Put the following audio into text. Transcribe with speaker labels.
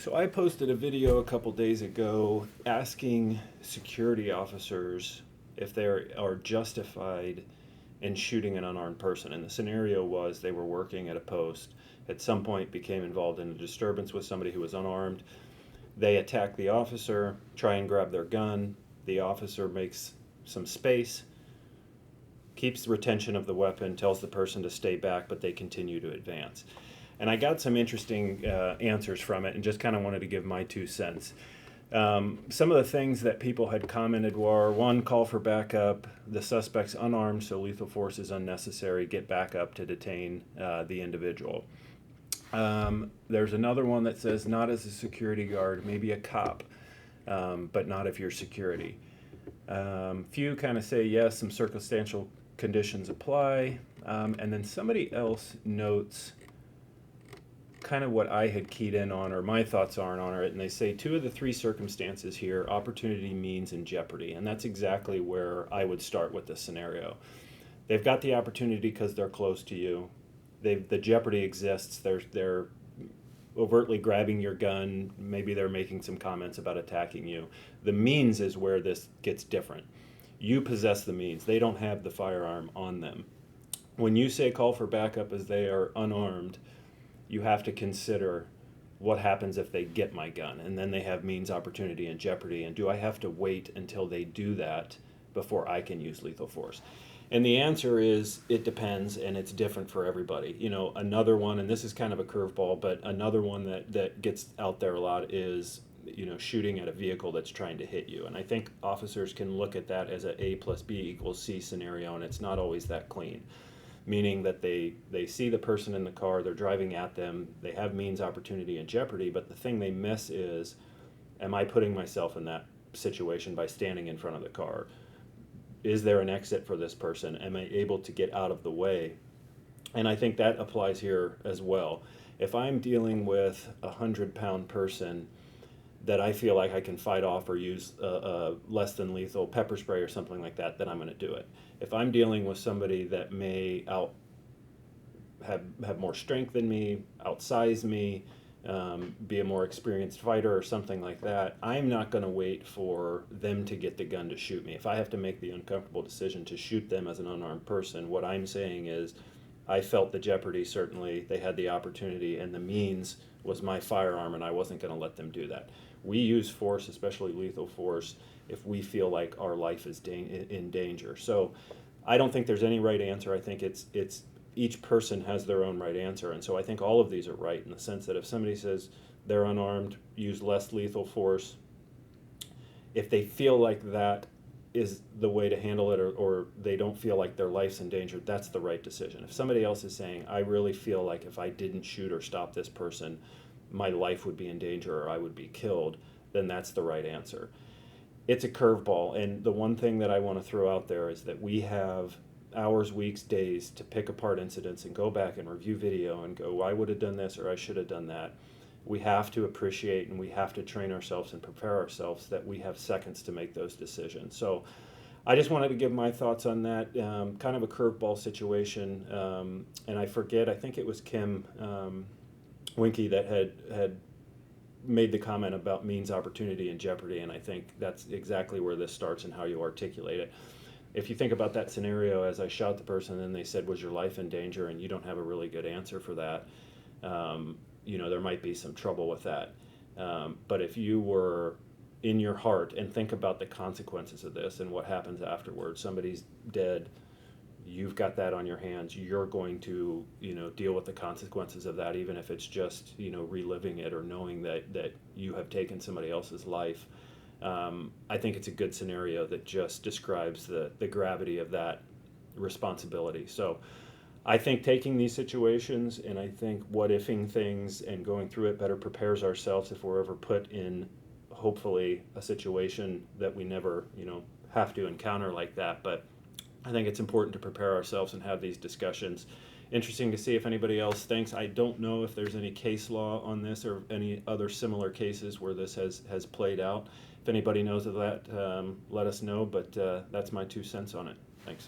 Speaker 1: So I posted a video a couple days ago asking security officers if they are justified in shooting an unarmed person. And the scenario was they were working at a post, at some point became involved in a disturbance with somebody who was unarmed. They attack the officer, try and grab their gun. The officer makes some space, keeps retention of the weapon, tells the person to stay back, but they continue to advance. And I got some interesting answers from it and just kind of wanted to give my 2 cents. Some of the things that people had commented were, one, call for backup, the suspect's unarmed, so lethal force is unnecessary, get backup to detain the individual. There's another one that says, not as a security guard, maybe a cop, but not if you're security. Few kind of say, yes, some circumstantial conditions apply. And then somebody else notes kind of what I had keyed in on, or my thoughts are on it, and they say 2 of the 3 circumstances here, opportunity, means, and jeopardy. And that's exactly where I would start with this scenario. They've got the opportunity because they're close to you. The jeopardy exists. They're overtly grabbing your gun. Maybe they're making some comments about attacking you. The means is where this gets different. You possess the means. They don't have the firearm on them. When you say call for backup as they are unarmed, you have to consider what happens if they get my gun, and then they have means, opportunity, and jeopardy, and do I have to wait until they do that before I can use lethal force? And the answer is it depends, and it's different for everybody. You know, another one, and this is kind of a curveball, but another one that gets out there a lot is, you know, shooting at a vehicle that's trying to hit you. And I think officers can look at that as a plus B equals C scenario, and it's not always that clean. Meaning that they see the person in the car, they're driving at them, they have means, opportunity, and jeopardy, but the thing they miss is, am I putting myself in that situation by standing in front of the car? Is there an exit for this person? Am I able to get out of the way? And I think that applies here as well. If I'm dealing with a 100-pound person that I feel like I can fight off or use a less than lethal pepper spray or something like that, then I'm going to do it. If I'm dealing with somebody that may have more strength than me, outsize me, be a more experienced fighter or something like that, I'm not going to wait for them to get the gun to shoot me. If I have to make the uncomfortable decision to shoot them as an unarmed person, what I'm saying is I felt the jeopardy, certainly. They had the opportunity, and the means was my firearm, and I wasn't going to let them do that. We use force, especially lethal force, if we feel like our life is in danger. So I don't think there's any right answer. I think it's each person has their own right answer. And so I think all of these are right in the sense that if somebody says they're unarmed, use less lethal force, if they feel like that is the way to handle it, or they don't feel like their life's in danger, that's the right decision. If somebody else is saying, I really feel like if I didn't shoot or stop this person, my life would be in danger or I would be killed, then that's the right answer. It's a curveball, and the one thing that I want to throw out there is that we have hours, weeks, days to pick apart incidents and go back and review video and go, I would have done this or I should have done that. We have to appreciate and we have to train ourselves and prepare ourselves that we have seconds to make those decisions. So I just wanted to give my thoughts on that, kind of a curveball situation. And I forget, I think it was Kim Winky that had made the comment about means, opportunity, and jeopardy, and I think that's exactly where this starts and how you articulate it. If you think about that scenario, as I shot the person and they said, was your life in danger, and you don't have a really good answer for that, you know, there might be some trouble with that. But if you were in your heart and think about the consequences of this and what happens afterwards, somebody's dead, you've got that on your hands, you're going to, you know, deal with the consequences of that, even if it's just, you know, reliving it or knowing that you have taken somebody else's life. I think it's a good scenario that just describes the gravity of that responsibility. So I think taking these situations and I think what-ifing things and going through it better prepares ourselves if we're ever put in, hopefully, a situation that we never, you know, have to encounter like that. But I think it's important to prepare ourselves and have these discussions. Interesting to see if anybody else thinks. I don't know if there's any case law on this or any other similar cases where this has played out. If anybody knows of that, let us know, but that's my 2 cents on it. Thanks.